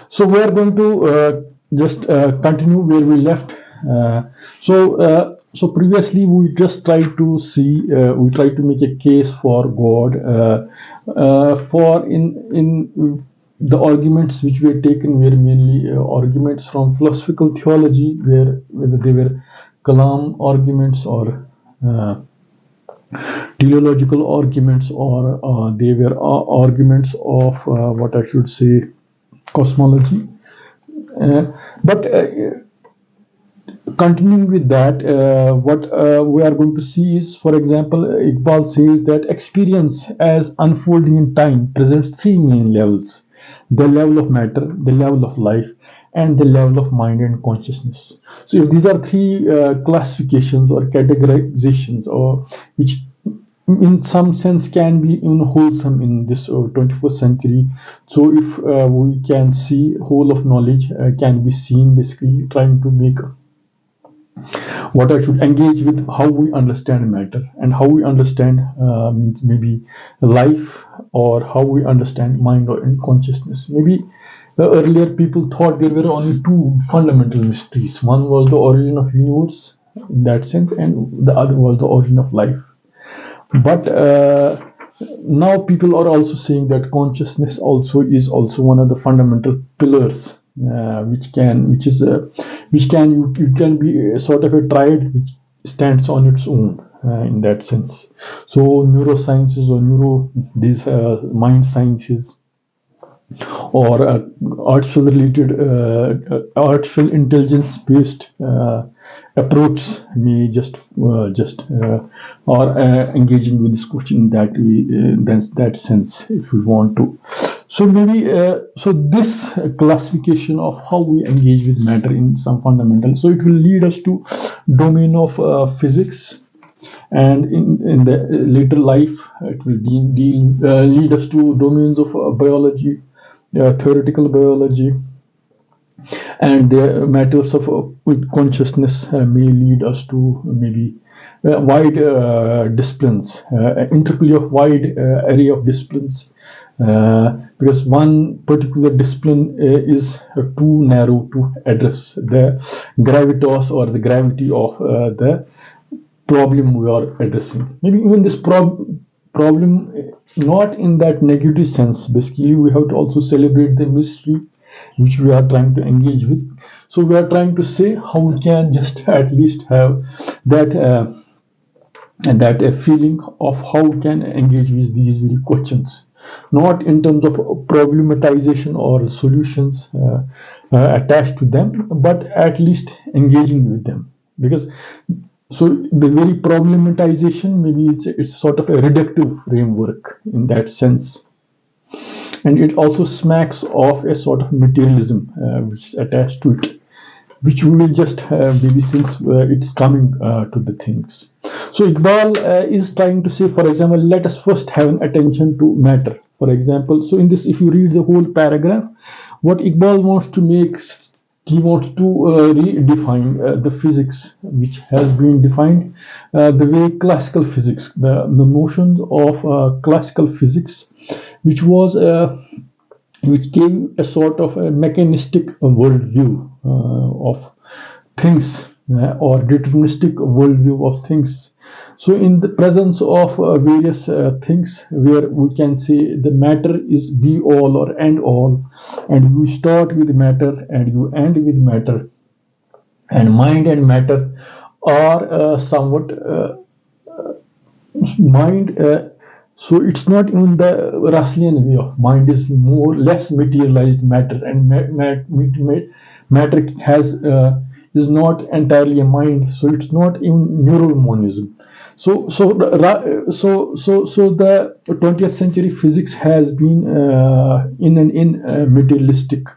So we are going to just continue where we left. So previously we just tried to we tried to make a case for God, for in the arguments which were taken were mainly arguments from philosophical theology, whether they were Kalam arguments or teleological arguments, or they were arguments of what I should say, cosmology. But continuing with that, what we are going to see is, for example, Iqbal says that experience as unfolding in time presents three main levels: the level of matter, the level of life, and the level of mind and consciousness. So if these are three classifications or categorizations, or which in some sense can be wholesome in this 21st century. So if we can see whole of knowledge can be seen basically trying to make what I should engage with how we understand matter and how we understand means maybe life, or how we understand mind or consciousness. Maybe earlier people thought there were only two fundamental mysteries. One was the origin of universe in that sense, and the other was the origin of life. But now people are also saying that consciousness also is also one of the fundamental pillars, which can you can be a sort of a triad which stands on its own in that sense. So neurosciences or these mind sciences, or artificial intelligence based approach may just or engaging with this question in that sense, if we want to. So maybe so this classification of how we engage with matter in some fundamental, so it will lead us to domain of physics, and in the later life it will lead us to domains of biology, theoretical biology, and the matters of consciousness may lead us to maybe wide disciplines, interplay of wide array of disciplines, because one particular discipline is too narrow to address the gravitas or the gravity of the problem we are addressing. Maybe even this problem, not in that negative sense. Basically, we have to also celebrate the mystery which we are trying to engage with. So we are trying to say how we can just at least have that feeling of how we can engage with these very questions, not in terms of problematization or solutions attached to them, but at least engaging with them. Because so the very problematization, maybe it's sort of a reductive framework in that sense. And it also smacks of a sort of materialism which is attached to it, which we will just maybe since it's coming to the things. So Iqbal is trying to say, for example, let us first have an attention to matter. For example, so in this, if you read the whole paragraph, what Iqbal wants to make, he wants to redefine the physics which has been defined the way classical physics, the notions of classical physics, which gave a sort of a mechanistic worldview of things, or deterministic worldview of things. So in the presence of various things, where we can say the matter is be all or end all, and you start with matter and you end with matter, and mind and matter are somewhat mind. So it's not in the Russellian way of mind is less materialized matter, and matter has is not entirely a mind. So it's not in neural monism. So the 20th century physics has been in materialistic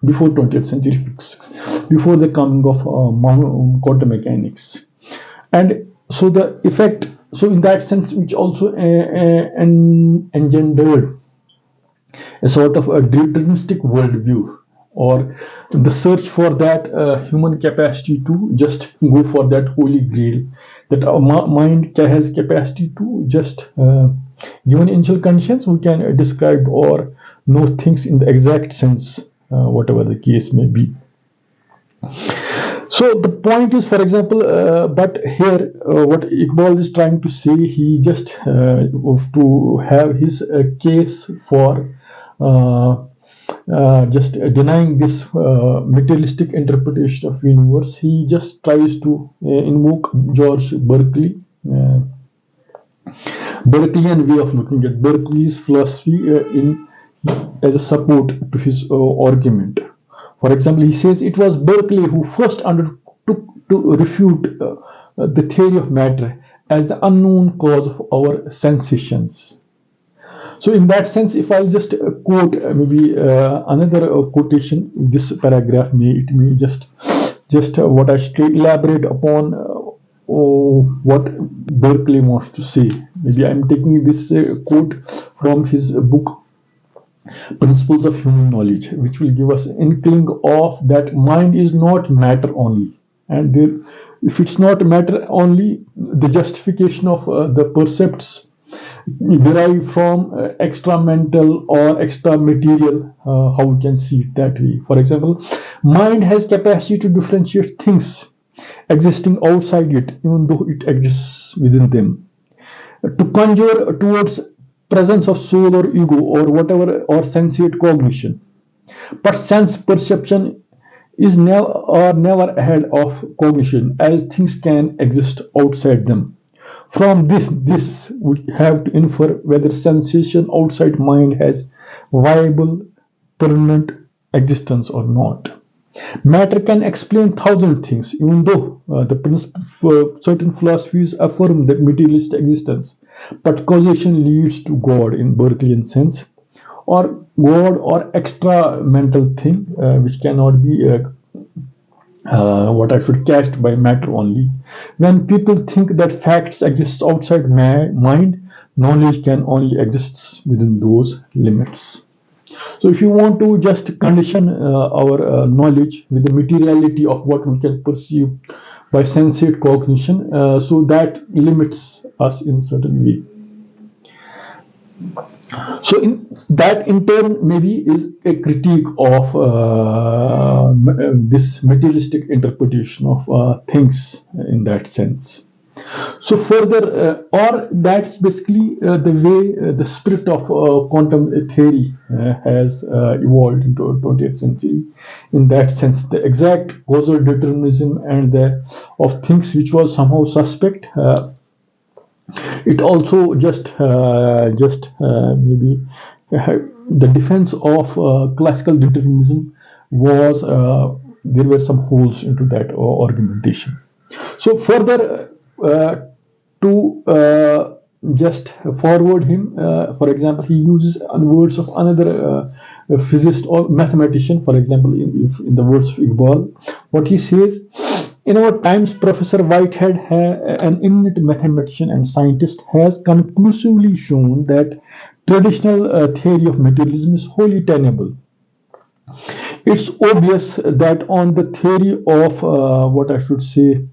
before 20th century physics, before the coming of quantum mechanics, and so the effect. So in that sense, which also engendered a sort of a deterministic worldview, or the search for that human capacity to just go for that holy grail, that our mind has capacity to just given initial conditions we can describe or know things in the exact sense, whatever the case may be. So the point is, for example, but here what Iqbal is trying to say, he just to have his case for just denying this materialistic interpretation of universe. He just tries to invoke George Berkeleyan way of looking at Berkeley's philosophy in as a support to his argument. For example, he says it was Berkeley who first undertook to refute the theory of matter as the unknown cause of our sensations. So, in that sense, if I'll just quote maybe another quotation, this paragraph may just what I should elaborate upon what Berkeley wants to say. Maybe I'm taking this quote from his book Principles of Human Knowledge, which will give us an inkling of that mind is not matter only. And there, if it's not matter only, the justification of the percepts derived from extra mental or extra material, how we can see it that way. For example, mind has capacity to differentiate things existing outside it, even though it exists within them, to conjure towards presence of soul or ego or whatever, or sensate cognition. But sense perception is never ahead of cognition, as things can exist outside them. From this we have to infer whether sensation outside mind has viable permanent existence or not. Matter can explain thousand things, even though certain philosophies affirm that materialist existence. But causation leads to God in Berkeleyan sense, or God or extra mental thing, which cannot be what I should catch by matter only. When people think that facts exist outside mind, knowledge can only exist within those limits. So if you want to just condition our knowledge with the materiality of what we can perceive by sensate cognition, so that limits us in certain way. So in turn maybe is a critique of this materialistic interpretation of things in that sense. So further, or that's basically the way the spirit of quantum theory has evolved into the 20th century. In that sense, the exact causal determinism and of things which was somehow suspect. It also just maybe the defense of classical determinism was there were some holes into that argumentation. So further, to just forward him, for example, he uses words of another physicist or mathematician. For example, in the words of Iqbal, what he says: in our times, Professor Whitehead, an eminent mathematician and scientist, has conclusively shown that traditional theory of materialism is wholly tenable. It's obvious that on the theory of what I should say.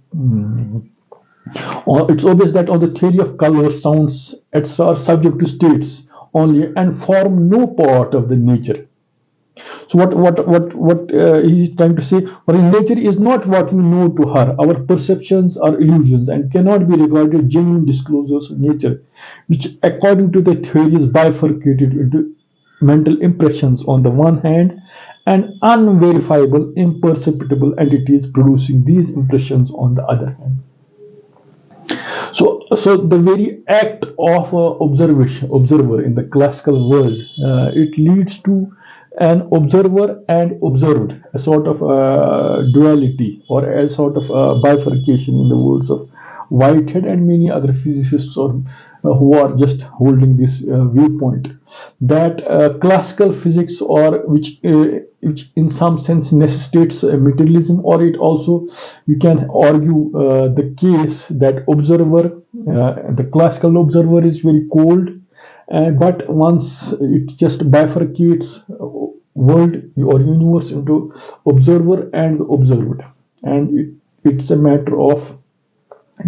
It's obvious that on the theory of color, sounds, etc., are subject to states only and form no part of the nature. So what he's trying to say, for in nature is not what we know to her. Our perceptions are illusions and cannot be regarded genuine disclosures of nature, which according to the theory is bifurcated into mental impressions on the one hand and unverifiable, imperceptible entities producing these impressions on the other hand. So the very act of observer in the classical world, it leads to an observer and observed, a sort of duality or a sort of bifurcation, in the words of Whitehead and many other physicists or who are just holding this viewpoint, that classical physics, or which in some sense necessitates materialism, or it also, we can argue the case that the classical observer is very cold, but once it just bifurcates world or universe into observer and observed, and it's a matter of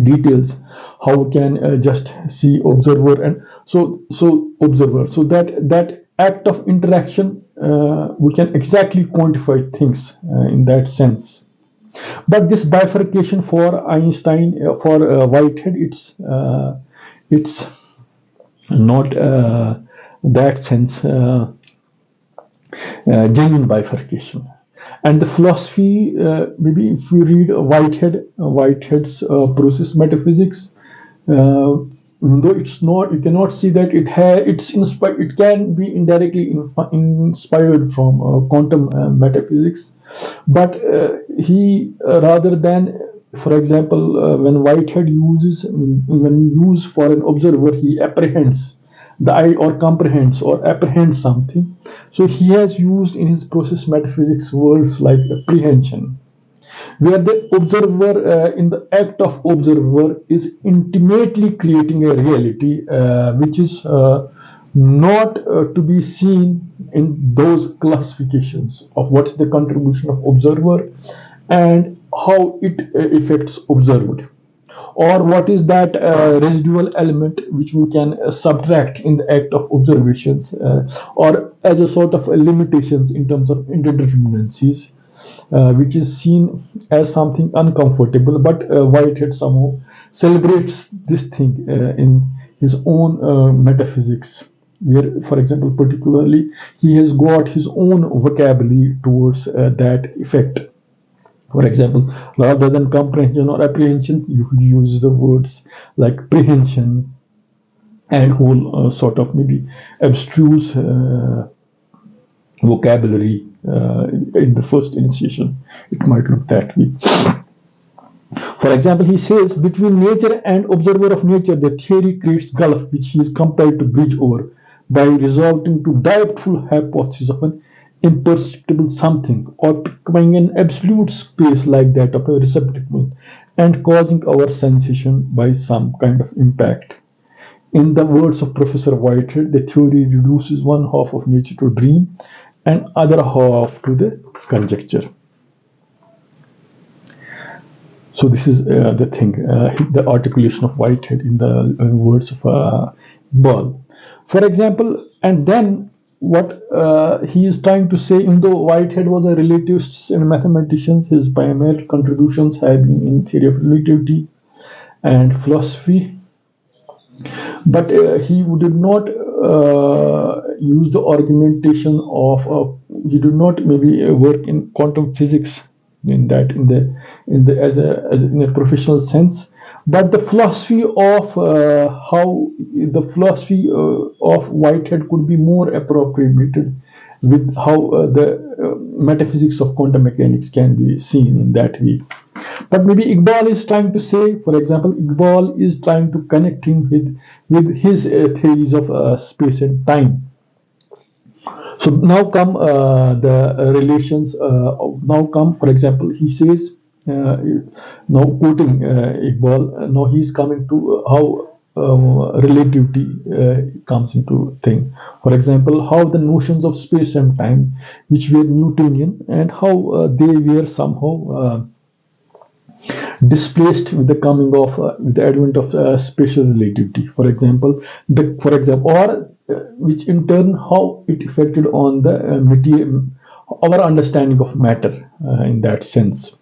details how we can just see observer and so observer, so that act of interaction, we can exactly quantify things in that sense. But this bifurcation for Einstein, for Whitehead, it's not that sense genuine bifurcation. And the philosophy, maybe if we read Whitehead's process metaphysics, though it's not, you cannot see that it's inspired. It can be indirectly inspired from quantum metaphysics, but he rather than, for example, when Whitehead uses, when you use for an observer, he apprehends the eye or comprehends or apprehends something. So he has used in his process metaphysics words like apprehension, where the observer, in the act of observer, is intimately creating a reality which is not to be seen in those classifications of what's the contribution of observer and how it affects observed, or what is that residual element which we can subtract in the act of observations, or as a sort of limitations in terms of interdeterminacies, which is seen as something uncomfortable. But Whitehead somehow celebrates this thing in his own metaphysics, where, for example, particularly, he has got his own vocabulary towards that effect. For example, rather than comprehension or apprehension, you use the words like prehension and whole sort of maybe abstruse vocabulary in the first initiation. It might look that way. For example, he says, between nature and observer of nature, the theory creates gulf which he is compelled to bridge over by resorting to doubtful hypothesis of an imperceptible something, or becoming an absolute space like that of a receptacle, and causing our sensation by some kind of impact. In the words of Professor Whitehead, the theory reduces one half of nature to dream and other half to the conjecture. So this is the thing, the articulation of Whitehead in the words of Iqbal. For example, and then what he is trying to say, even though Whitehead was a relativist and mathematician, his primary contributions have been in theory of relativity and philosophy, but he did not use the argumentation of, he did not maybe work in quantum physics in that, in the as in a professional sense. But the philosophy of how the philosophy of Whitehead could be more appropriated with how the metaphysics of quantum mechanics can be seen in that way. But maybe Iqbal is trying to say, for example, Iqbal is trying to connect him with his theories of space and time. So now come the relations. Now come, for example, he says, now quoting Iqbal, now he's coming to how relativity comes into thing. For example, how the notions of space and time, which were Newtonian, and how they were somehow displaced with the coming of with the advent of spatial relativity. For example, or which in turn how it affected on the our understanding of matter in that sense,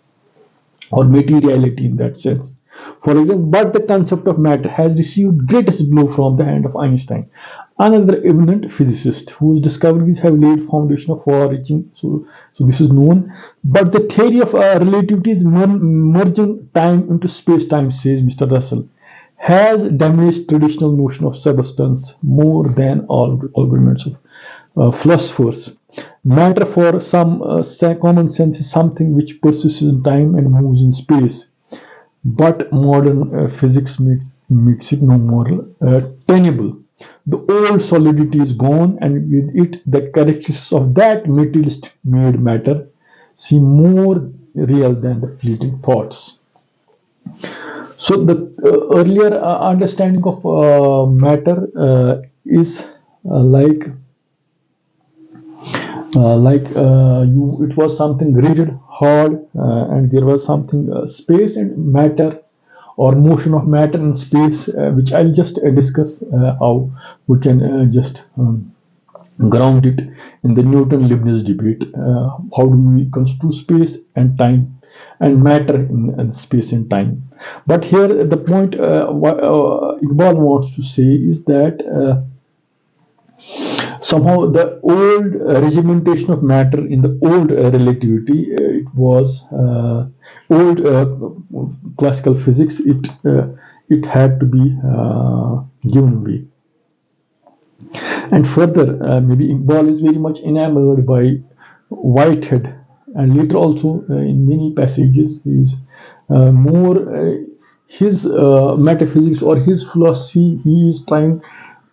or materiality in that sense. For example, but the concept of matter has received greatest blow from the hand of Einstein, another eminent physicist whose discoveries have laid foundation of far-reaching. So this is known. But the theory of relativity is merging time into space-time, says Mr. Russell, has damaged traditional notion of substance more than all arguments of philosophers. Matter, for some common sense, is something which persists in time and moves in space. But modern physics makes it no more tenable. The old solidity is gone, and with it, the characteristics of that materialist made matter seem more real than the fleeting thoughts. So the earlier understanding of matter is like it was something rigid, hard, and there was something space and matter, or motion of matter in space, which I'll just discuss how we can just ground it in the Newton-Leibniz debate. How do we construe space and time and matter in space and time? But here the point Iqbal wants to say is that somehow the old regimentation of matter in the old relativity, it was old classical physics, it had to be given way. And further, maybe Iqbal is very much enamored by Whitehead, and later also in many passages he is more his metaphysics or his philosophy. He is trying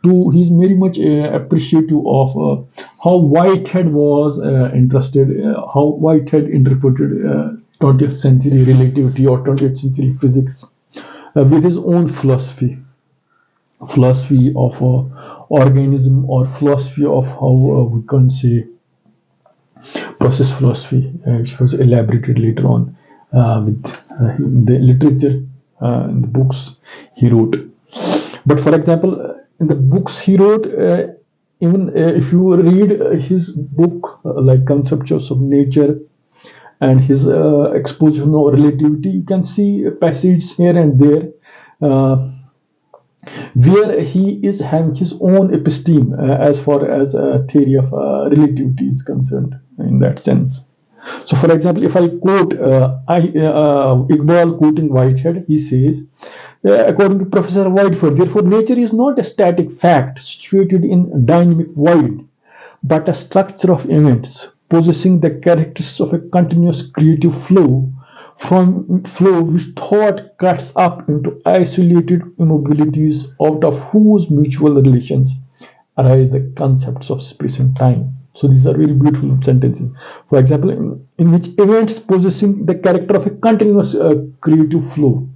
to. He is very much appreciative of how Whitehead was interested, how Whitehead interpreted 20th century relativity or 20th century physics with his own philosophy of organism, or philosophy of how we can say process philosophy, which was elaborated later on with the literature in the books he wrote. But for example, in the books he wrote, even if you read his book like Concepts of Nature and his exposition of relativity, you can see passages here and there where he is having his own episteme as far as theory of relativity is concerned in that sense. So, for example, if I quote Iqbal quoting Whitehead, he says, according to Professor Whitehead, therefore, nature is not a static fact situated in dynamic void, but a structure of events possessing the characteristics of a continuous creative flow, from flow which thought cuts up into isolated immobilities, out of whose mutual relations arise the concepts of space and time. So these are very beautiful sentences. For example, in which events possessing the character of a continuous creative flow.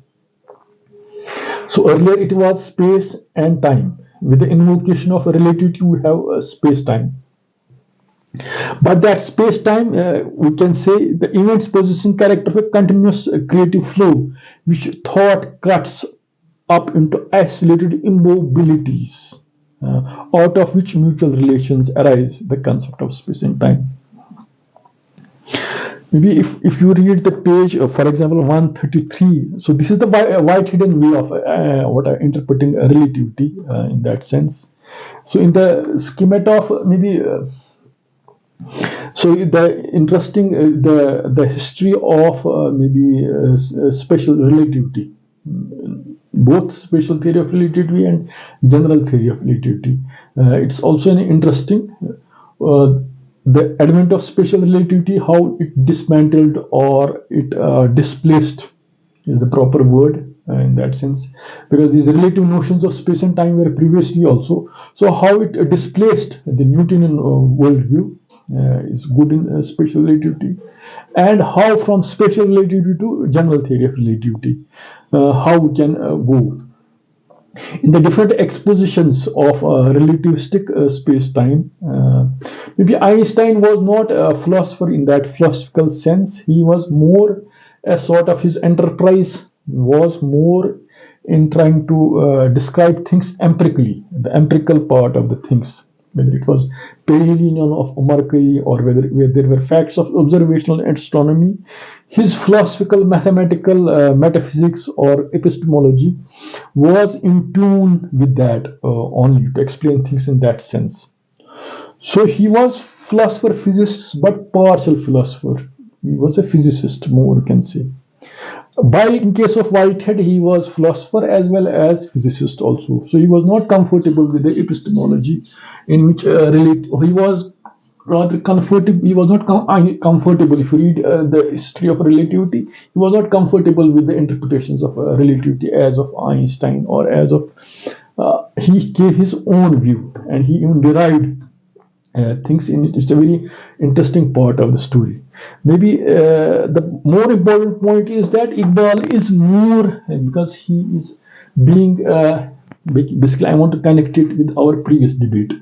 So earlier it was space and time. With the invocation of relativity, we have space-time. But that space-time, we can say the events possessing character of a continuous creative flow, which thought cuts up into isolated immobilities, out of which mutual relations arise, the concept of space and time. Maybe if you read the page, for example, 133, so this is the Whiteheadian way of what I'm interpreting relativity in that sense. So in the schemata of maybe so the interesting the history of maybe special relativity, both special theory of relativity and general theory of relativity. It's also an interesting the advent of special relativity, how it dismantled or it displaced is the proper word in that sense, because these relative notions of space and time were previously also. So how it displaced the Newtonian worldview is good in special relativity, and how from special relativity to general theory of relativity, how we can go in the different expositions of relativistic space-time. Maybe Einstein was not a philosopher in that philosophical sense. He was more a sort of, his enterprise was more in trying to describe things empirically, the empirical part of the things, whether it was perihelion of Mercury or whether there were facts of observational astronomy. His philosophical, mathematical metaphysics or epistemology was in tune with that only, to explain things in that sense. So he was philosopher physicist, but partial philosopher. He was a physicist, more you can say. While in case of Whitehead, he was philosopher as well as physicist also. So he was not comfortable with the epistemology in which he was rather comfortable. He was not comfortable. If you read the history of relativity, he was not comfortable with the interpretations of relativity as of Einstein or as of. He gave his own view, and he even derived things in it. It's a very interesting part of the story. Maybe the more important point is that Iqbal is more, because he is being basically, I want to connect it with our previous debate.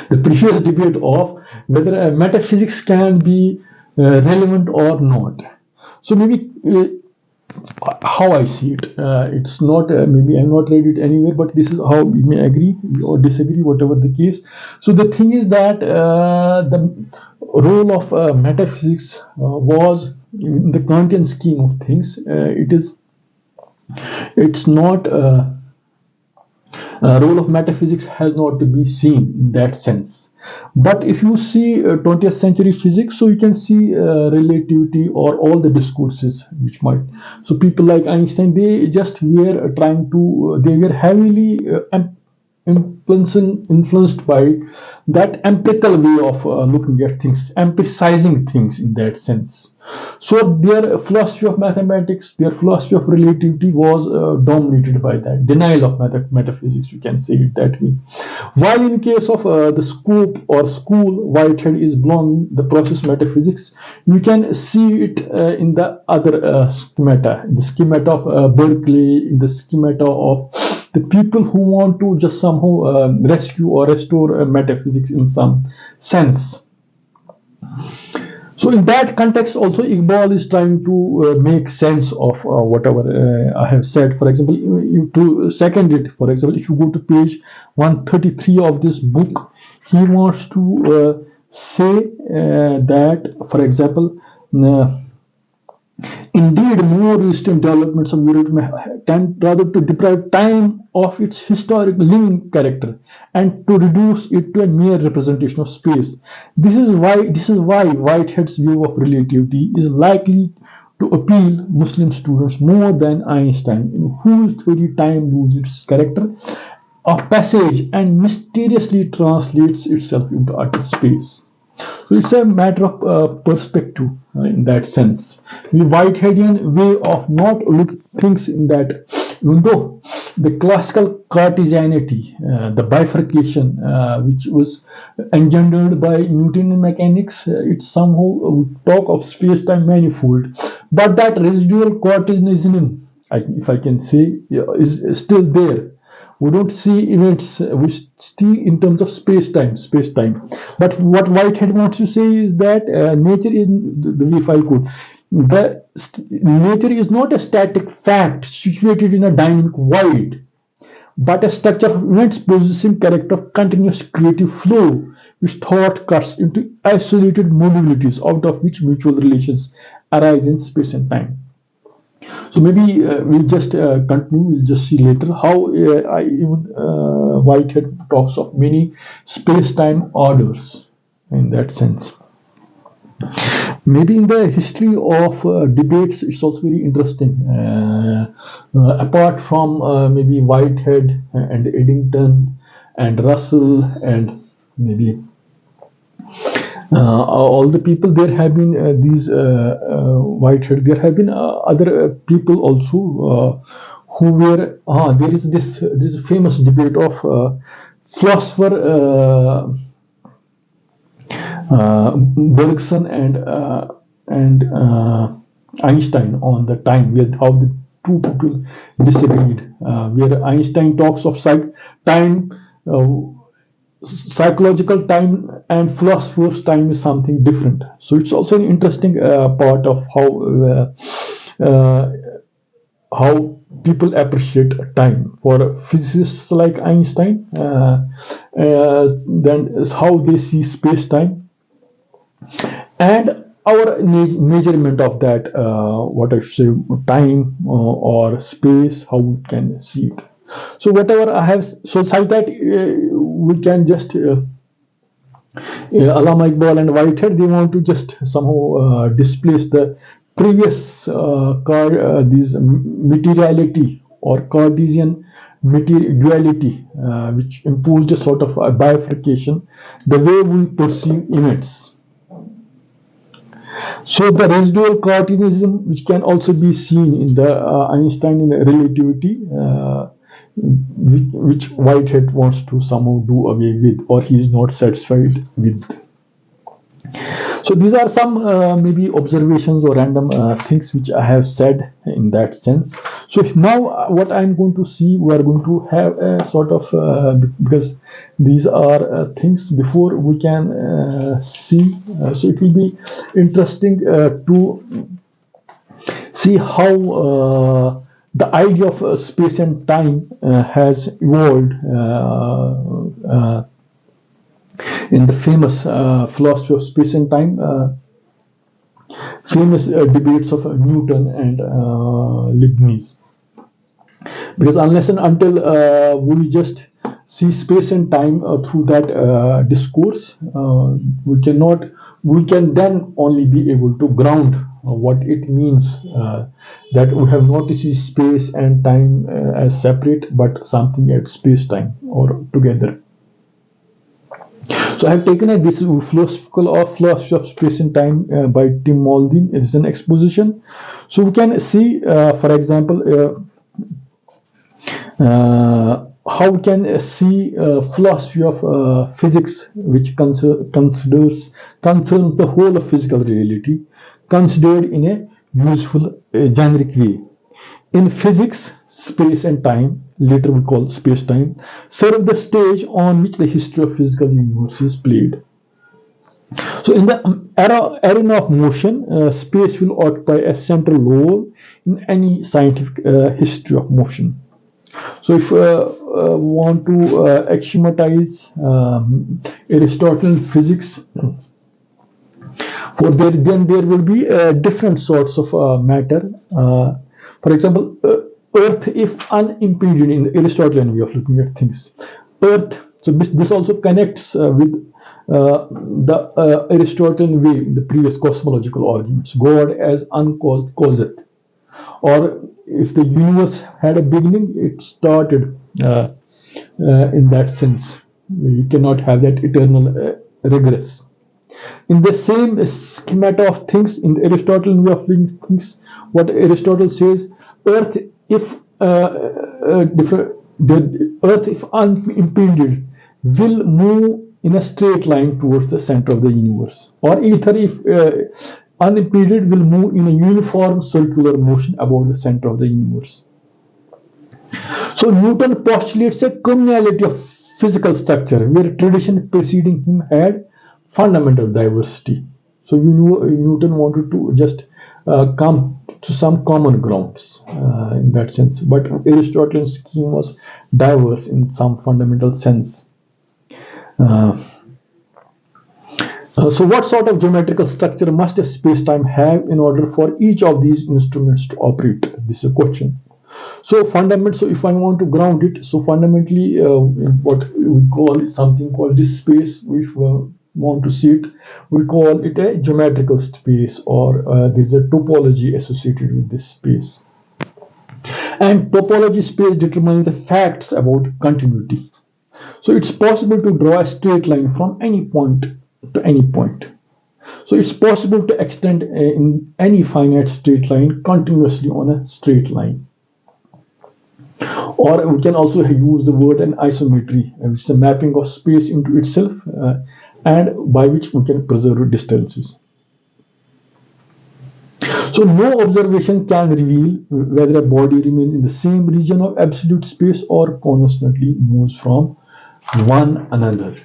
The previous debate of whether metaphysics can be relevant or not. So maybe how I see it. It's not maybe I'm not read it anywhere, but this is how we may agree or disagree, whatever the case. So the thing is that the role of metaphysics was in the Kantian scheme of things. It's not. Role of metaphysics has not to be seen in that sense. But if you see 20th century physics, so you can see relativity or all the discourses which might. So people like Einstein, they just were trying to, they were heavily influenced by that empirical way of looking at things, emphasizing things in that sense. So their philosophy of mathematics, their philosophy of relativity was dominated by that denial of metaphysics. You can say it that way. While in case of the scope or school, Whitehead is belonging the process metaphysics. You can see it in the other schemata, in the schemata of Berkeley, in the schemata of the people who want to just somehow rescue or restore metaphysics in some sense. So in that context, also Iqbal is trying to make sense of whatever I have said. For example, to second it, for example, if you go to page 133 of this book, he wants to say that, for example, indeed, more recent developments of Europe tend rather to deprive time of its historic living character and to reduce it to a mere representation of space. This is why Whitehead's view of relativity is likely to appeal Muslim students more than Einstein, in whose theory time loses its character of passage and mysteriously translates itself into utter space. So it's a matter of perspective in that sense. The Whiteheadian way of not looking things in that, even though the classical Cartesianity, the bifurcation, which was engendered by Newtonian mechanics, it somehow talk of space-time manifold, but that residual Cartesianism, if I can say, is still there. We don't see events, we see in terms of space-time. But what Whitehead wants to say is that nature is, if I could, nature is not a static fact situated in a dynamic void, but a structure of events possessing character of continuous creative flow, which thought cuts into isolated modalities out of which mutual relations arise in space and time. So maybe we'll just continue. We'll just see later how Whitehead talks of many space-time orders in that sense. Maybe in the history of debates, it's also very interesting. Apart from maybe Whitehead and Eddington and Russell and maybe all the people, there have been these Whitehead, there have been other people also who were there is this famous debate of philosopher Bergson and Einstein on the time, where how the two people disagreed, where Einstein talks of time, psychological time, and philosophers' time is something different. So it's also an interesting part of how people appreciate time. For physicists like Einstein, then is how they see space-time, and our measurement of that, what I should say, time or space, how we can see it. So whatever I have, so such that we can just Allama, Iqbal and Whitehead, they want to just somehow displace the previous this materiality or Cartesian duality, which imposed a sort of a bifurcation, the way we perceive events. So the residual Cartesianism, which can also be seen in the Einsteinian relativity, which Whitehead wants to somehow do away with, or he is not satisfied with. So these are some maybe observations or random things which I have said in that sense. So now what I'm going to see, we are going to have a sort of because these are things before we can see. So it will be interesting to see how the idea of space and time has evolved in the famous philosophy of space and time, famous debates of Newton and Leibniz. Because unless and until we just see space and time through that discourse, we can then only be able to ground what it means that we have not to see space and time as separate, but something at space time or together. So I have taken this philosophy of space and time by Tim Maldin. It is an exposition. So we can see, for example, how we can see philosophy of physics, which concerns the whole of physical reality, considered in a useful generic way. In physics, space and time, later we call space-time, serve the stage on which the history of physical universe is played. So in the arena of motion, space will occupy a central role in any scientific history of motion. So if we want to axiomatize Aristotelian physics, then there will be different sorts of matter. For example, Earth, if unimpeded in the Aristotelian way of looking at things, Earth. So this also connects with the Aristotelian way in the previous cosmological arguments. God as uncaused causeth, or if the universe had a beginning, it started in that sense. You cannot have that eternal regress. In the same schemata of things, in the Aristotelian way of looking at things, what Aristotle says, Earth, if the Earth, if unimpeded, will move in a straight line towards the center of the universe, or ether, if unimpeded, will move in a uniform circular motion about the center of the universe. So Newton postulates a communality of physical structure, where tradition preceding him had fundamental diversity. So Newton wanted to just come to some common grounds in that sense, but Aristotelian scheme was diverse in some fundamental sense. So what sort of geometrical structure must a space-time have in order for each of these instruments to operate? This is a question. So if I want to ground it, so fundamentally what we call is something called this space. If we want to see it, we call it a geometrical space, or there's a topology associated with this space. And topology space determines the facts about continuity. So it's possible to draw a straight line from any point to any point. So it's possible to extend in any finite straight line continuously on a straight line. Or we can also use the word an isometry, which is a mapping of space into itself, and by which we can preserve distances. So no observation can reveal whether a body remains in the same region of absolute space or constantly moves from one another.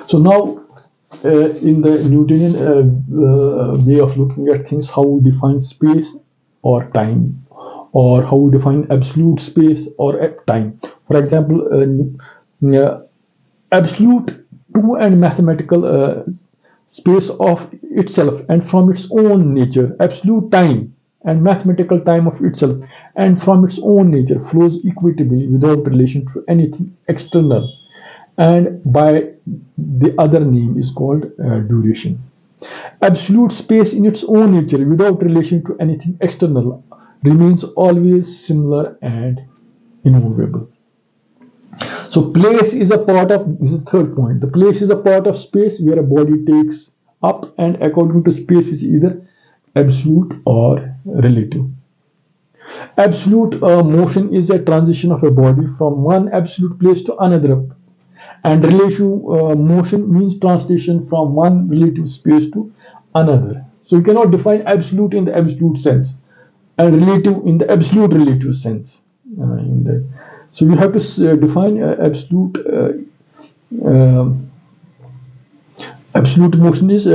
So now, in the Newtonian way of looking at things, how we define space or time, or how we define absolute space or time. For example, absolute true and mathematical space of itself and from its own nature, absolute time and mathematical time of itself and from its own nature flows equitably without relation to anything external, and by the other name is called duration. Absolute space in its own nature without relation to anything external remains always similar and immovable. So place is a part of, this is the third point, the place is a part of space where a body takes up, and according to space is either absolute or relative. Absolute motion is a transition of a body from one absolute place to another, and relative motion means translation from one relative space to another. So you cannot define absolute in the absolute sense and relative in the absolute relative sense. So you have to define absolute. Absolute motion is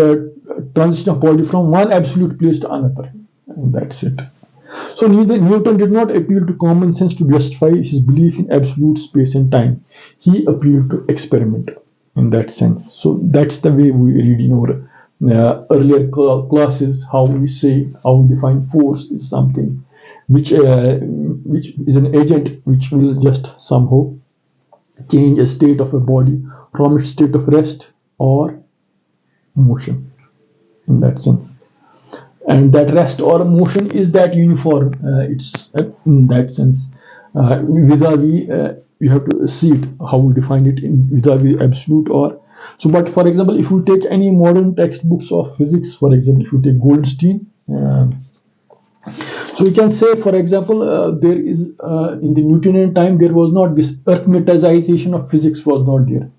transition of body from one absolute place to another. And that's it. So neither Newton did not appeal to common sense to justify his belief in absolute space and time. He appealed to experiment in that sense. So that's the way we read in our earlier classes, how we say, how we define force is something which is an agent which will just somehow change a state of a body from its state of rest or motion in that sense. And that rest or motion is that uniform. It's in that sense vis-a-vis. You have to see it how we define it in vis-a-vis absolute or so. But for example, if you take any modern textbooks of physics, for example, if you take Goldstein, so we can say, for example, there is in the Newtonian time there was not this arithmeticization of physics was not there.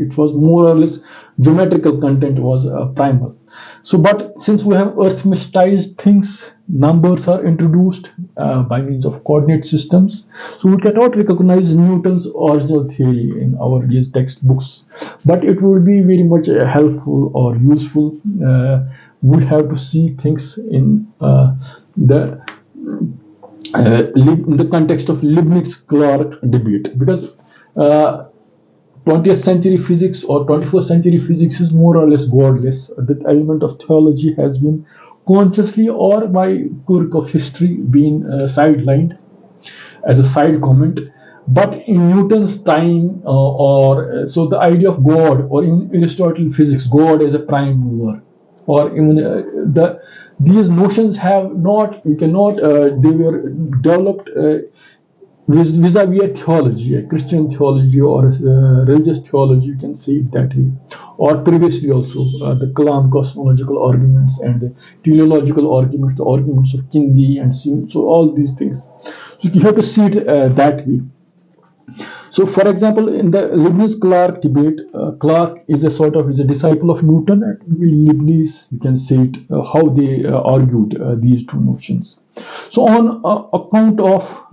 It was more or less geometrical content was primal. So, but since we have arithmetized things, numbers are introduced by means of coordinate systems. So we cannot recognize Newton's original theory in our these textbooks, but it would be very much helpful or useful. We have to see things in the in the context of Leibniz-Clark debate, because 20th century physics or 21st century physics is more or less godless. That element of theology has been consciously or by quirk of history been sidelined as a side comment. But in Newton's time, so the idea of God, or in Aristotelian physics, God as a prime mover, or even these notions have not, you cannot, they were developed vis-a-vis a theology, a Christian theology or a religious theology, you can say it that way. Or previously also, the Kalam cosmological arguments and the teleological arguments, the arguments of Kindi and so all these things. So you have to see it that way. So, for example, in the Leibniz-Clark debate, Clark is a disciple of Newton, and Leibniz, you can say it, how they argued these two notions. So, on account of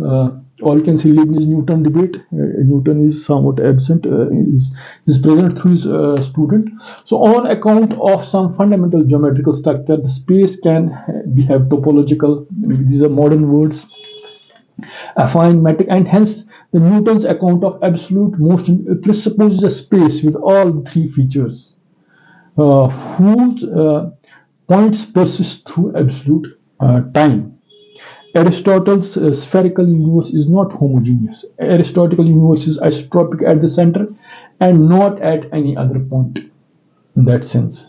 or you can say Leibniz-Newton debate, Newton is somewhat absent, is present through his student. So, on account of some fundamental geometrical structure, the space can have topological, these are modern words, affine metric, and hence the Newton's account of absolute motion presupposes a space with all three features, whose points persist through absolute time. Aristotle's spherical universe is not homogeneous. Aristotelic universe is isotropic at the center and not at any other point in that sense.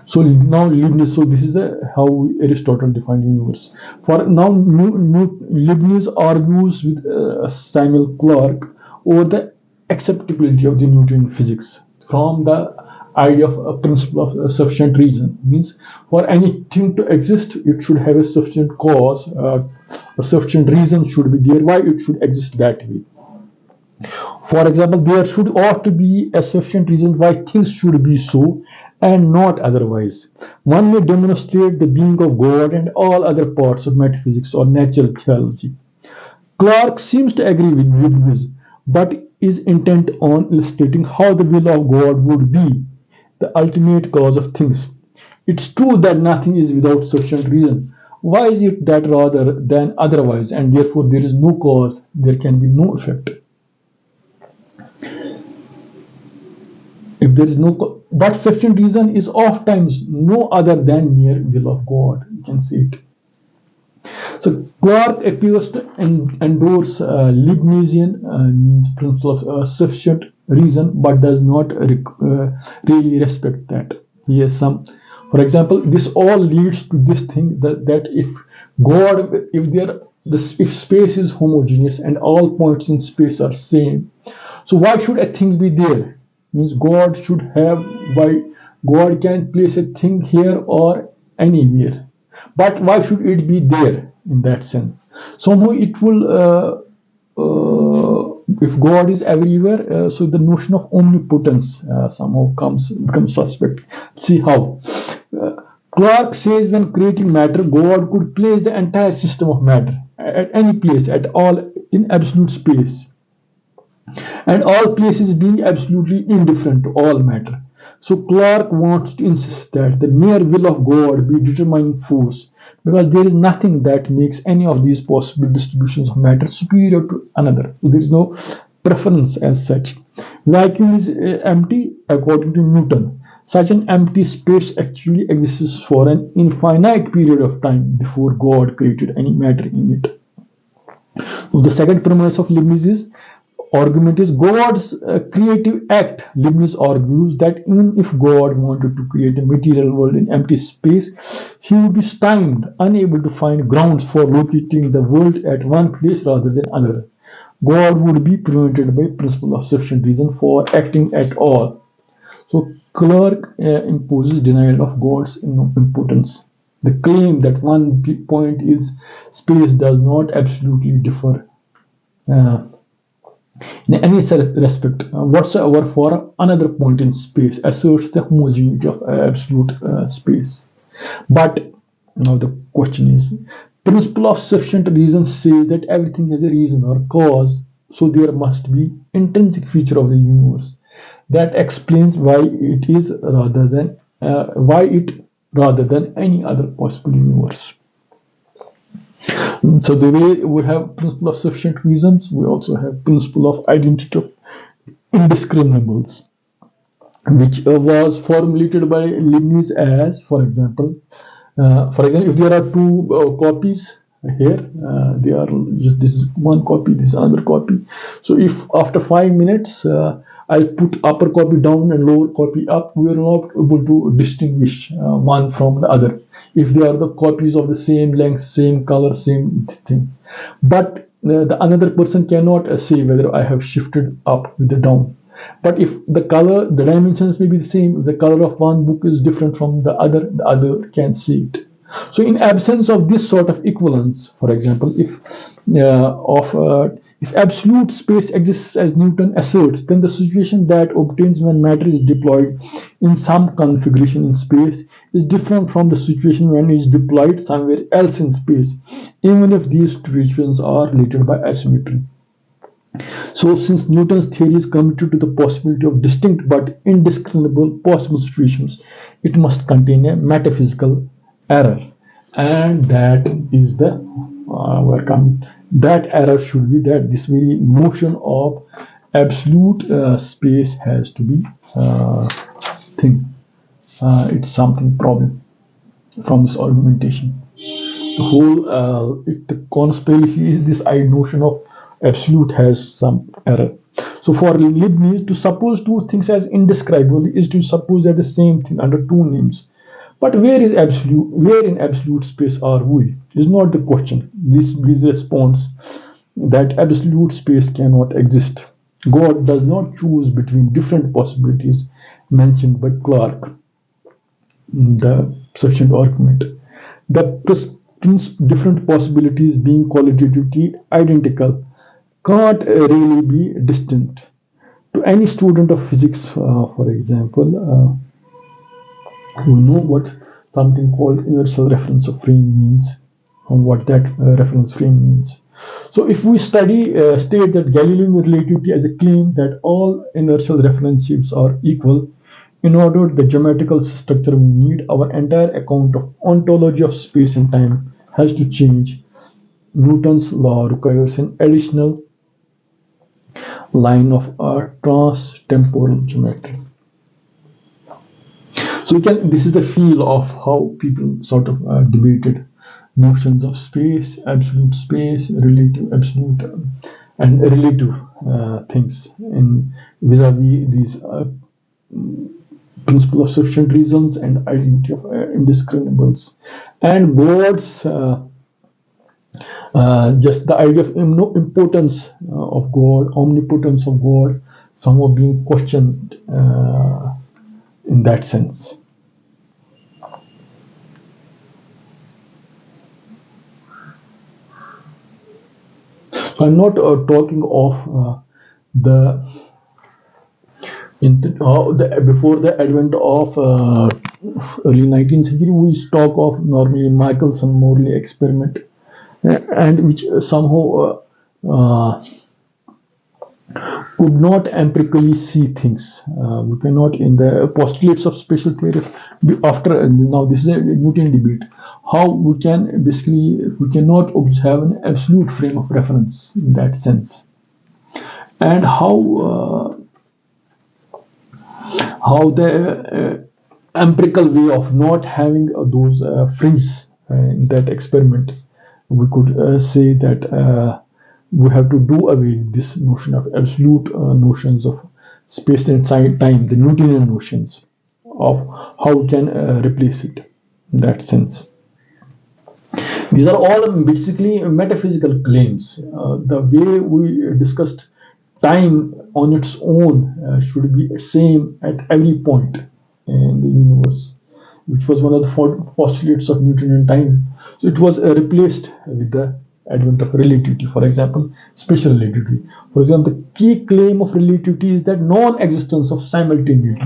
So now Leibniz, so this is how Aristotle defined universe. For now, Leibniz argues with Samuel Clarke over the acceptability of the Newtonian physics from the idea of a principle of sufficient reason. Means for anything to exist, it should have a sufficient cause, a sufficient reason should be there why it should exist that way. For example, there ought to be a sufficient reason why things should be so and not otherwise. One may demonstrate the being of God and all other parts of metaphysics or natural theology. Clarke seems to agree with Leibniz, but is intent on illustrating how the will of God would be the ultimate cause of things. It's true that nothing is without sufficient reason. Why is it that rather than otherwise, and therefore there is no cause, there can be no effect? If there is no, but sufficient reason is oftentimes no other than mere will of God. You can see it. So Clarke appears to endorse Leibnizian means principle of sufficient reason, but does not really respect that. He has some, for example, this all leads to this thing that if God, if space is homogeneous and all points in space are same, so why should a thing be there? Means God should have, why God can place a thing here or anywhere, but why should it be there in that sense? Somehow it will, if God is everywhere, so the notion of omnipotence somehow becomes suspect. See how Clarke says when creating matter, God could place the entire system of matter at any place, at all, in absolute space, and all places being absolutely indifferent to all matter. So Clarke wants to insist that the mere will of God be determining force, because there is nothing that makes any of these possible distributions of matter superior to another. So there is no preference as such. Vacuum is empty according to Newton. Such an empty space actually exists for an infinite period of time before God created any matter in it. So the second premise of Leibniz's argument is God's creative act. Leibniz argues that even if God wanted to create a material world in empty space, he would be stymied, unable to find grounds for locating the world at one place rather than another. God would be prevented by principle of sufficient reason for acting at all. So Clarke imposes denial of God's impotence. The claim that one point is space does not absolutely differ uh, in any respect whatsoever for another point in space asserts the homogeneity of absolute space. But now the question is, principle of sufficient reason says that everything has a reason or cause, so there must be intrinsic feature of the universe that explains why it rather than any other possible universe. So the way we have principle of sufficient reasons, we also have principle of identity of indiscriminables, which was formulated by Leibniz as, if there are two copies here, they are just this is one copy, this is another copy. So if after 5 minutes I put upper copy down and lower copy up, we are not able to distinguish one from the other if they are the copies of the same length, same color, same thing. But the another person cannot say whether I have shifted up with the down. But if the dimensions may be the same, if the color of one book is different from the other can see it. So in absence of this sort of equivalence, for example, if absolute space exists as Newton asserts, then the situation that obtains when matter is deployed in some configuration in space is different from the situation when it is deployed somewhere else in space, even if these situations are related by asymmetry. So, since Newton's theory is committed to the possibility of distinct but indiscriminable possible situations, it must contain a metaphysical error, and that is the that error should be that this very notion of absolute space has to be thing. It's something problem from this argumentation. The whole the conspiracy is this notion of absolute has some error. So for Leibniz, to suppose two things as indescribable is to suppose they're the same thing under two names. But where in absolute space are we? Is not the question. This responds that absolute space cannot exist. God does not choose between different possibilities mentioned by Clarke, the sufficient argument. The different possibilities being qualitatively identical can't really be distinct. To any student of physics, for example, who know what something called inertial reference frame means and what that reference frame means. So if we state that Galilean relativity as a claim that all inertial reference shapes are equal, in order the geometrical structure we need, our entire account of ontology of space and time has to change. Newton's law requires an additional line of trans-temporal geometry. So this is the feel of how people sort of debated notions of space, absolute space, relative, absolute, and relative things in vis-a-vis these principle of sufficient reasons and identity of indiscriminables. And God's just the idea of impotence of God, omnipotence of God, somehow being questioned in that sense. So I'm not talking of before the advent of early 19th century. We talk of normally Michelson-Morley experiment, and which somehow could not empirically see things. We cannot, in the postulates of spatial theory, after now this is a Newtonian debate, how we can basically, we cannot have an absolute frame of reference in that sense, and how the empirical way of not having those fringes in that experiment, we could say that we have to do away with this notion of absolute notions of space and time, the Newtonian notions of how we can replace it in that sense. These are all basically metaphysical claims. The way we discussed time on its own should be same at every point in the universe, which was one of the postulates of Newtonian time. So it was replaced with the advent of relativity. For example, special relativity. For example, the key claim of relativity is that non-existence of simultaneity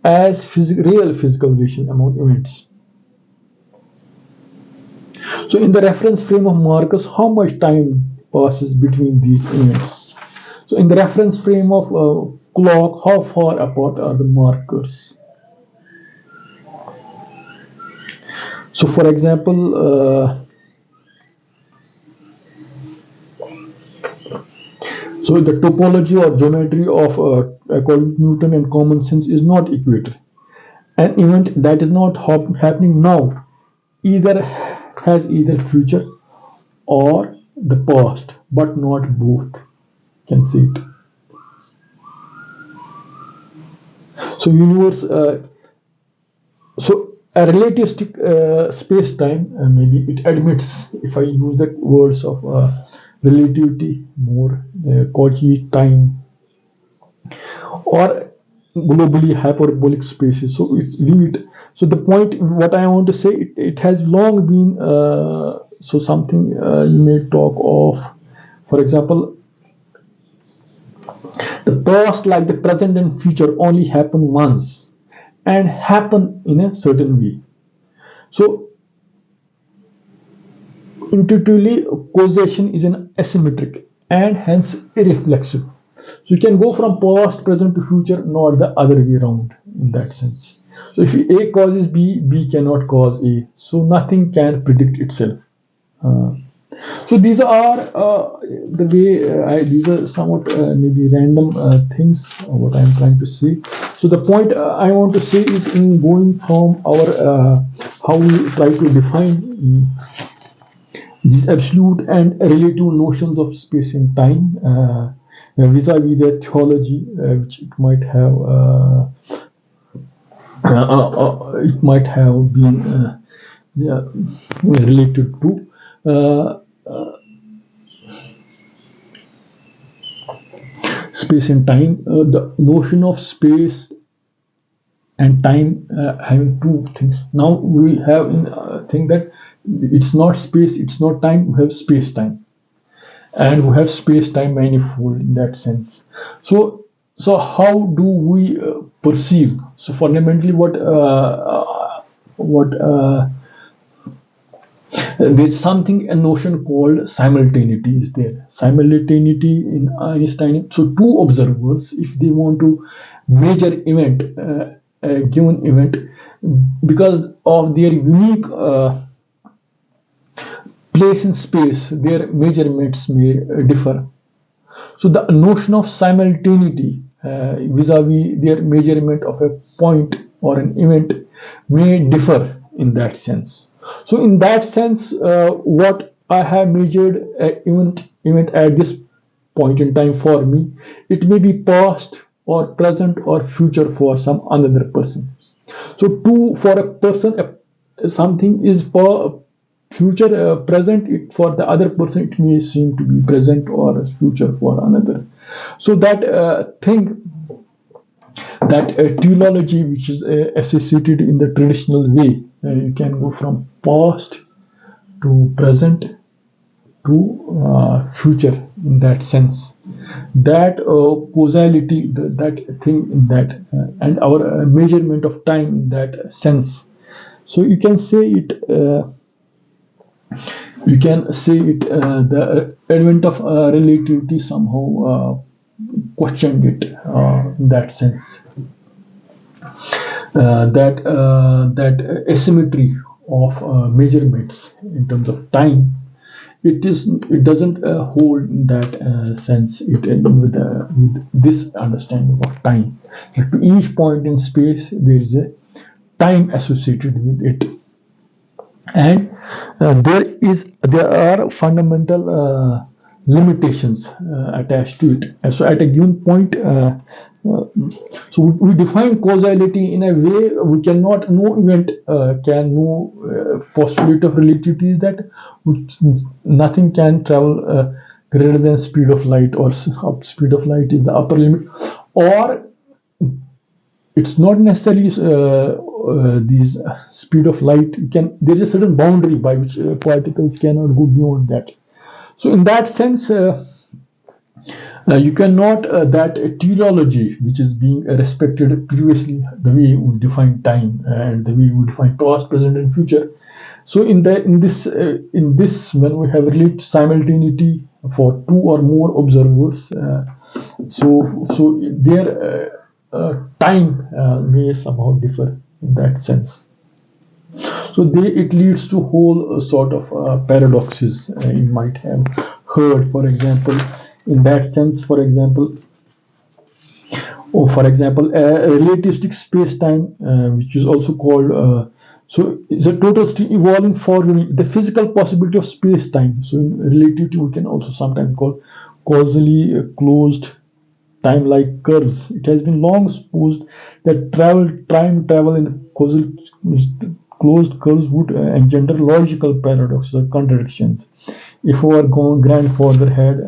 as real physical relation among events. So in the reference frame of Marcus, how much time passes between these events? So in the reference frame of clock, how far apart are the markers? So for example, so the topology or geometry of according to Newton and common sense is not equator. An event that is not happening now either has either future or the past, but not both. Can see it. So universe. So a relativistic space-time, maybe it admits, if I use the words of relativity more, Cauchy time, or globally hyperbolic spaces. So it's leave it. So the point, what I want to say, it has long been so something you may talk of. For example, the past, like the present and future, only happen once and happen in a certain way. So intuitively, causation is an asymmetric and hence irreflexive. So you can go from past, present to future, not the other way around in that sense. So if A causes B, B cannot cause A. So nothing can predict itself. Uh, so these are the way these are somewhat maybe random things what I'm trying to say. So the point I want to say is in going from our how we try to define these absolute and relative notions of space and time vis-a-vis the theology which it might have been yeah, related to space and time. The notion of space and time having two things. Now we have in think that it's not space, it's not time. We have space time, and we have space time manifold in that sense. So how do we perceive? So fundamentally, what there's something, a notion called simultaneity is there. Simultaneity in Einstein. So two observers, if they want to measure a given event, because of their unique place in space, their measurements may differ. So the notion of simultaneity vis-a-vis their measurement of a point or an event may differ in that sense. So in that sense, what I have measured event at this point in time for me, it may be past or present or future for some another person. So for a person, something is for future present. It for the other person, it may seem to be present or future for another. So that thing, that teleology which is associated in the traditional way, you can go from past to present to future in that sense. That causality, that thing in that, and our measurement of time in that sense. So you can say it. The advent of relativity somehow questioned it in that sense. That asymmetry of measurements in terms of time, it doesn't hold in that sense with this understanding of time. That to each point in space there is a time associated with it, and there are fundamental limitations attached to it. And so at a given point, so we define causality in a way we cannot, no event can, no postulate of relativity is that nothing can travel greater than speed of light, or speed of light is the upper limit, or it's not necessarily these speed of light. There is a certain boundary by which particles cannot go beyond that. So in that sense, you cannot that teleology which is being respected previously, the way we define time and the way we define past, present, and future. So in this when we have relate simultaneity for two or more observers, so their time may somehow differ in that sense. So it leads to whole sort of paradoxes you might have heard. For example, in that sense, for example, relativistic space-time, which is also called so is a total stream evolving forward the physical possibility of space-time. So in relativity, we can also sometimes call causally closed time-like curves. It has been long supposed that time travel in the causal closed curves would engender logical paradoxes or contradictions. If our grandfather had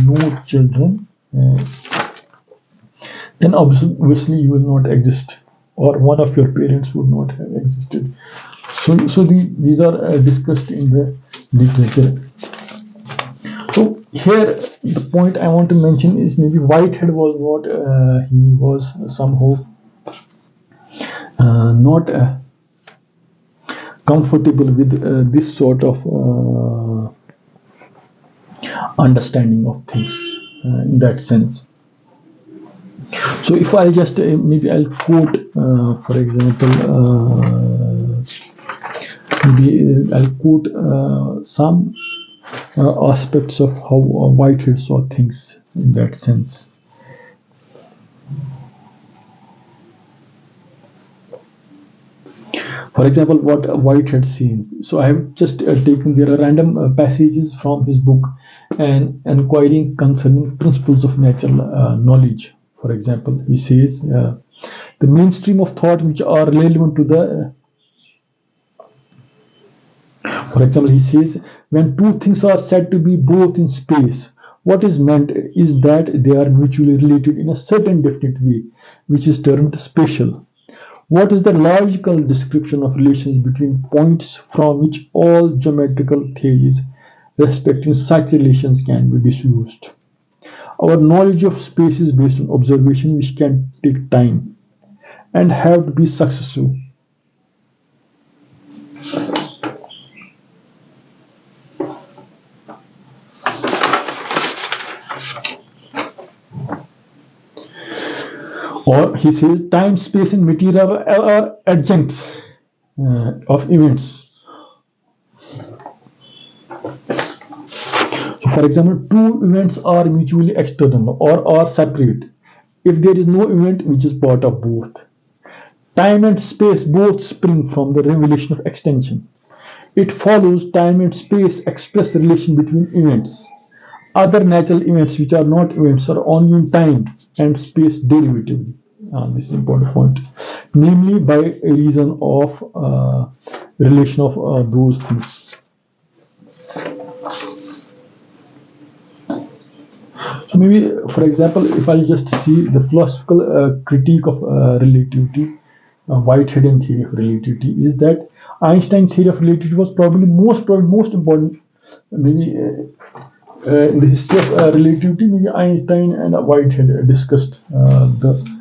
no children, then obviously you will not exist, or one of your parents would not have existed. So these are discussed in the literature. So here the point I want to mention is maybe Whitehead was not, he was somehow not comfortable with this sort of understanding of things in that sense. So if I'll just maybe I'll quote, for example, maybe I'll quote some aspects of how Whitehead saw things in that sense. For example, what Whitehead sees. So I have just taken there are random passages from his book, and inquiring concerning principles of natural knowledge. For example, he says the mainstream of thought which are relevant to the. For example, he says when two things are said to be both in space, what is meant is that they are mutually related in a certain definite way, which is termed spatial. What is the logical description of relations between points from which all geometrical theories respecting such relations can be deduced? Our knowledge of space is based on observation which can take time and have to be successive. Or he says time, space, and material are adjuncts of events. So, for example, two events are mutually external or are separate if there is no event which is part of both. Time and space both spring from the revelation of extension. It follows time and space express the relation between events. Other natural events which are not events are only in time and space derivatively. This is an important point. Namely, by reason of relation of those things. So maybe, for example, if I just see the philosophical critique of relativity, Whiteheadian theory of relativity, is that Einstein's theory of relativity was probably most important, maybe in the history of relativity. Maybe Einstein and Whitehead discussed the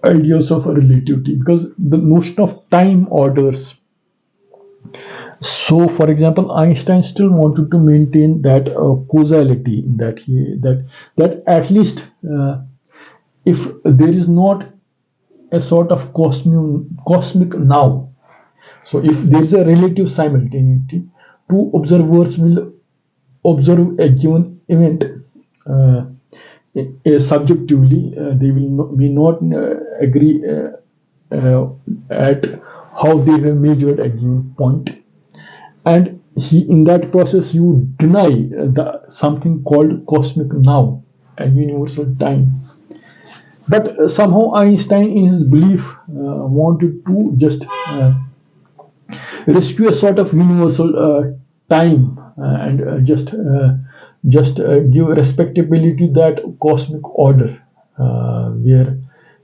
ideas of relativity, because the notion of time orders So, for example, Einstein still wanted to maintain that causality, that at least if there is not a sort of cosmic now, so if there is a relative simultaneity, two observers will observe a given event uh, subjectively. They will not agree at how they have measured a given point, and in that process you deny the something called cosmic now, a universal time. But somehow Einstein, in his belief, wanted to just rescue a sort of universal time, and just give respectability that cosmic order, where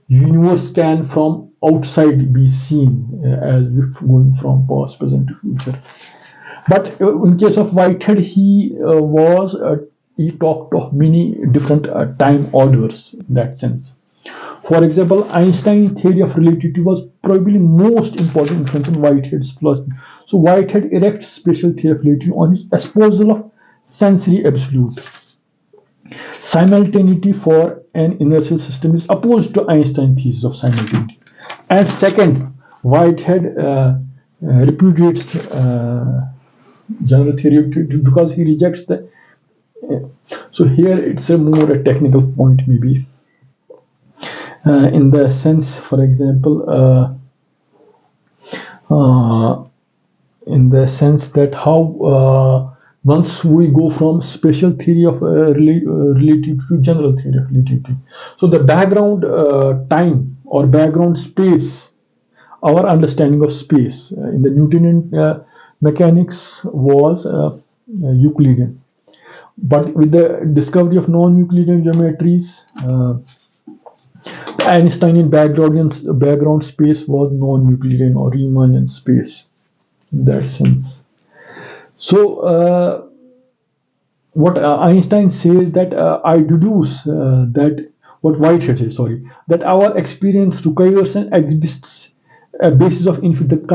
universe can from outside be seen as if going from past, present to future. But in case of Whitehead, he talked of many different time orders in that sense. For example, Einstein's theory of relativity was probably most important influence on Whitehead's philosophy. So Whitehead erects spatial theory of relativity on his espousal of sensory absolute. Simultaneity for an inertial system is opposed to Einstein's thesis of simultaneity. And second, Whitehead repudiates general theory of relativity because he rejects the. So here it's a more a technical point maybe. In the sense, for example, in the sense that how once we go from special theory of relativity to general theory of relativity, so the background time or background space, our understanding of space in the Newtonian mechanics was Euclidean, but with the discovery of non-Euclidean geometries, the Einsteinian background space was non-Euclidean or Riemannian space in that sense. So, what Einstein says that I deduce that what Whitehead says, sorry, that our experience requires and exhibits a basis of exhibits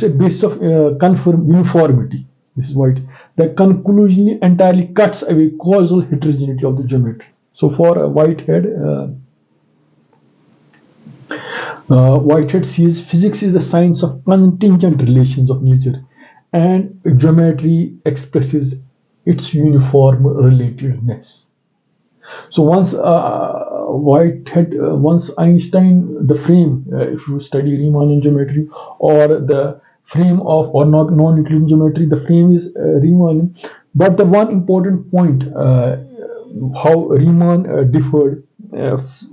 a basis of uniformity. This is White. The conclusion entirely cuts away causal heterogeneity of the geometry. So for Whitehead sees physics is the science of contingent relations of nature, and geometry expresses its uniform relatedness. So once Einstein, the frame, if you study Riemannian geometry or the frame of or not non-Euclidean geometry, the frame is Riemannian. But the one important point, how Riemann differed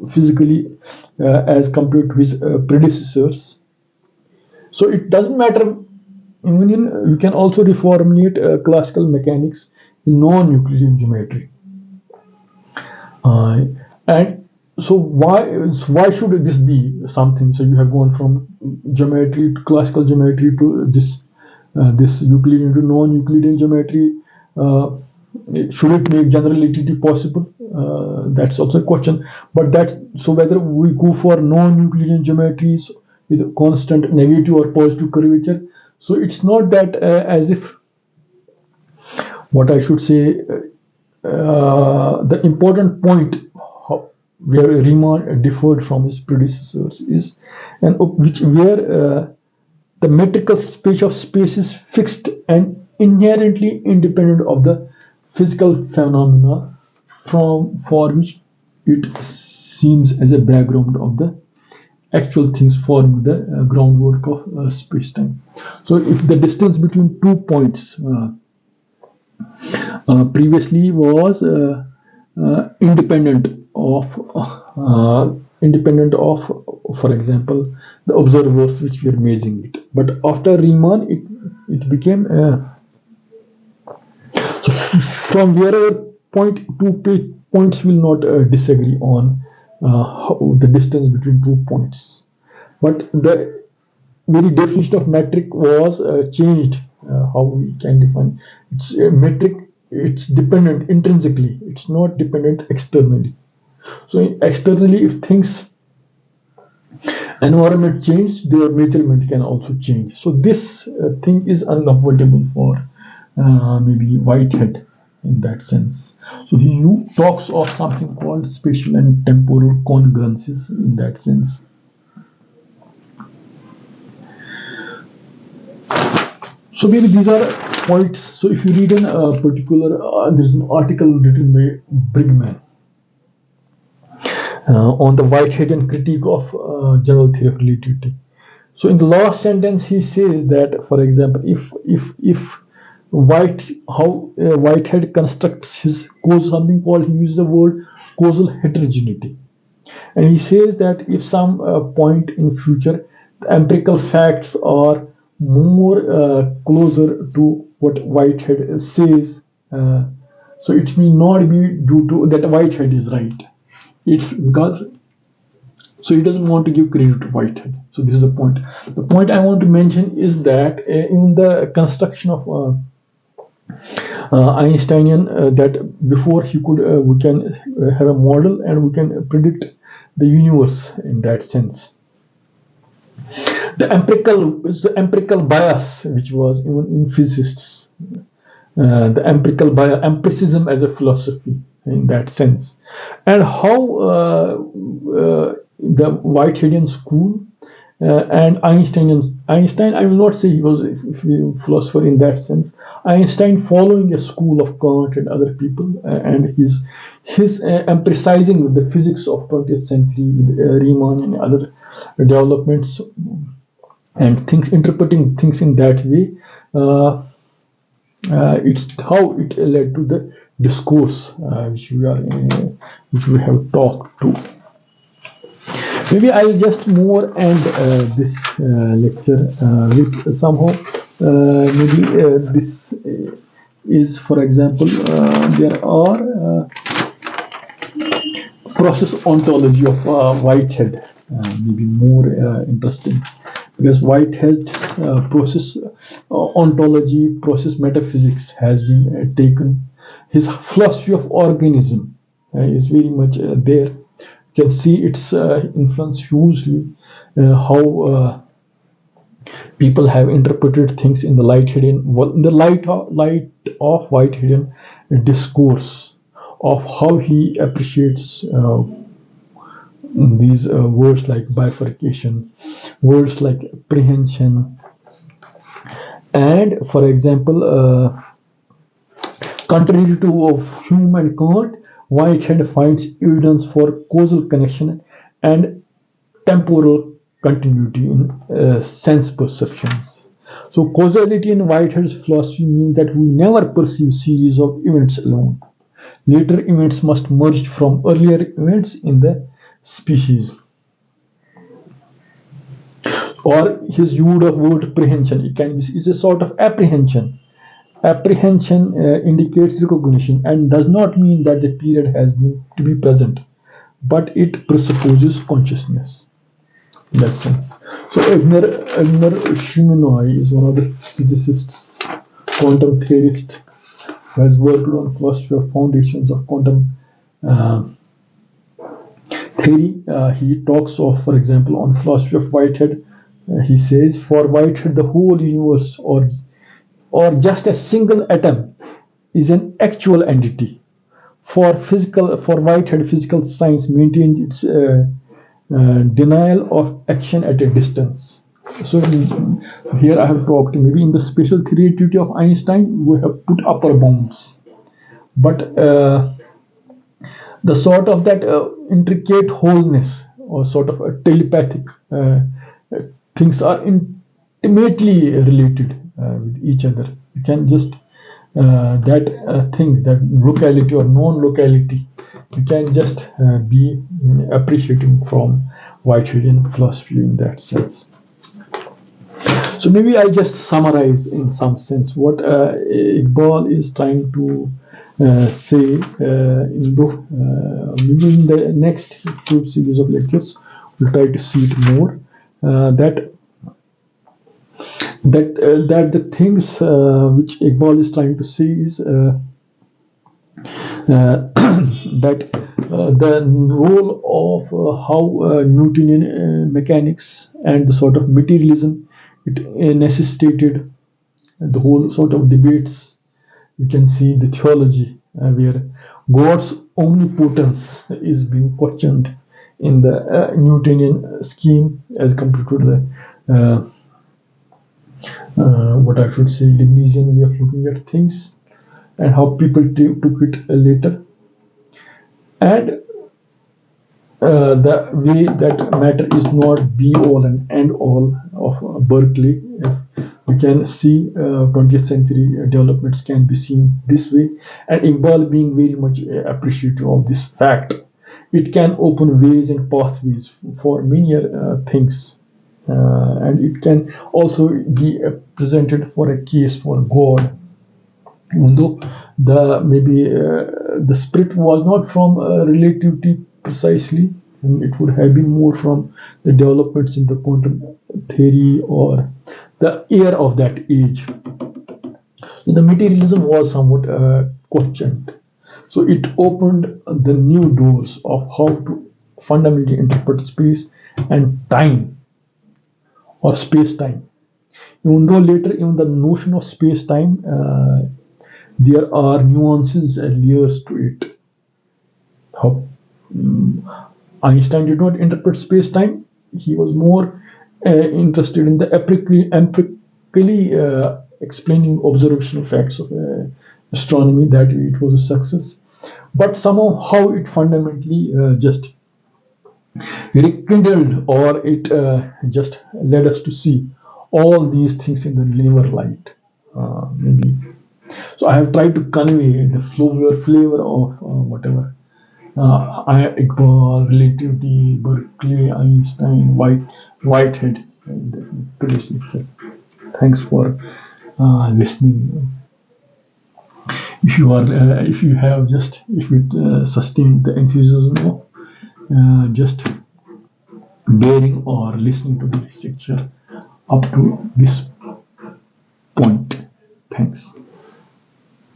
physically as compared to his predecessors. So it doesn't matter. Even you can also reformulate classical mechanics in non-Euclidean geometry. And so why should this be something? So you have gone from geometry to classical geometry to this Euclidean to non-Euclidean geometry. Should it make general relativity possible? That's also a question. But that's so whether we go for non-Euclidean geometries with constant negative or positive curvature. So it's not that as if what I should say. The important point where Riemann differed from his predecessors is, and where the metrical space of space is fixed and inherently independent of the physical phenomena for which it seems as a background of the actual things forming the groundwork of space-time. So if the distance between 2 points previously was independent of, for example, the observers which were measuring it. But after Riemann, it became so from wherever two points will not disagree on the distance between 2 points. But the very definition of metric was changed. How we can define it's a metric. It's dependent intrinsically. It's not dependent externally. So externally, if things environment change, their measurement can also change. So this thing is unavoidable for maybe Whitehead in that sense. So he talks of something called spatial and temporal congruences in that sense. So maybe these are points. So if you read a particular, there's an article written by Brigman on the Whiteheadian critique of general theory of relativity. So in the last sentence, he says that, for example, if Whitehead constructs his cause, something called, he uses the word causal heterogeneity, and he says that if some point in future the empirical facts are more closer to what Whitehead says, so it may not be due to that Whitehead is right. It's because, so he doesn't want to give credit to Whitehead. So this is the point. The point I want to mention is that in the construction of Einsteinian, that before he could, we can have a model and we can predict the universe in that sense. The empirical bias, which was even in physicists, the empirical bias, empiricism as a philosophy in that sense, and how the Whiteheadian school and Einstein, I will not say he was a philosopher in that sense. Einstein following a school of Kant and other people, and his emphasizing the physics of 20th century with Riemann and other developments and things, interpreting things in that way. It's how it led to the discourse which we have talked to. Maybe I'll just more end this lecture with somehow maybe this is, for example, there are process ontology of Whitehead, maybe more interesting, because Whitehead's process ontology, process metaphysics has been taken. His philosophy of organism is very much there. You can see its influence hugely, how people have interpreted things in the light of Whiteheadian discourse, of how he appreciates these words like bifurcation, words like apprehension, and, for example, contrary to of Hume and Kant, Whitehead finds evidence for causal connection and temporal continuity in sense perceptions. So causality in Whitehead's philosophy means that we never perceive series of events alone. Later events must merge from earlier events in the species. Or his use of word apprehension, it can be, is a sort of apprehension. Apprehension indicates recognition and does not mean that the period has been to be present, but it presupposes consciousness in that sense. So Edner Shumenoy is one of the physicists, quantum theorist, who has worked on philosophy of foundations of quantum theory. He talks of, for example, on philosophy of Whitehead. He says, for Whitehead, the whole universe, or just a single atom, is an actual entity. For Whitehead, physical science maintains its denial of action at a distance. So here I have talked, maybe in the special relativity of Einstein, we have put upper bounds, but the sort of that intricate wholeness, or sort of a telepathic things are intimately related with each other. You can just that thing, that locality or non-locality, you can just be appreciating from Whiteheadian philosophy in that sense. So maybe I'll just summarize in some sense what Iqbal is trying to say maybe in the next series of lectures we'll try to see it more, that the things which Iqbal is trying to say is that the role of how Newtonian mechanics and the sort of materialism it necessitated the whole sort of debates. You can see the theology where God's omnipotence is being questioned in the Newtonian scheme as compared to the what I should say Leibnizian way of looking at things, and how people took it later, and the way that matter is not be all and end all of Berkeley. We can see 20th century developments can be seen this way, and Iqbal being very much appreciative of this fact. It can open ways and pathways for many things, and it can also be presented for a case for God, even though the maybe the spirit was not from relativity precisely, and it would have been more from the developments in the quantum theory or the air of that age. So the materialism was somewhat questioned. So it opened the new doors of how to fundamentally interpret space and time, or space time. Even though later, even the notion of space time, there are nuances and layers to it. How Einstein did not interpret space time. He was more interested in the empirically explaining observational facts of astronomy, that it was a success. But somehow, how it fundamentally just rekindled, or it just led us to see all these things in the newer light. Maybe so. I have tried to convey the flavor of whatever Iqbal, relativity, Berkeley, Einstein, Whitehead, and today's lecture. Thanks for listening. If you have just, if it sustained the enthusiasm of just bearing or listening to the lecture up to this point. Thanks.